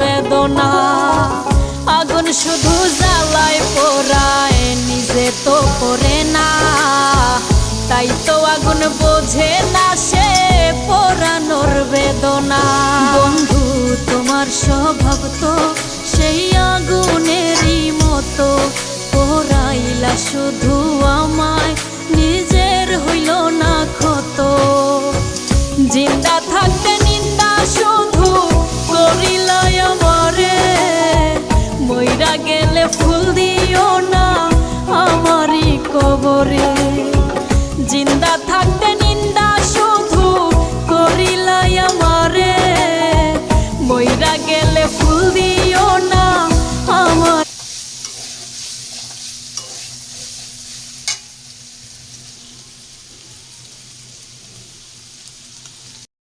বেদনা। আগুন শুধু জ্বালায় পোড়ায়, নিজে তো পড়ে না, তাই তো আগুন বোঝে না সে পোড়ানোর বেদনা। বন্ধু তোমার স্বভাব তো সেই আগুনেরই মতো, পোড়াইলা শুধু আমায়, নিজের হইল না ক্ষত। জিন্দা থাকতে নিন্দা শুধু করিলাই আমারে, মইরা গেলে ফুল দিও না আমারই কবরে। জিন্দা থাকতে নিন্দা শুধু করিলাই আমারে, মইরা গেলে ফুল দিও না আমার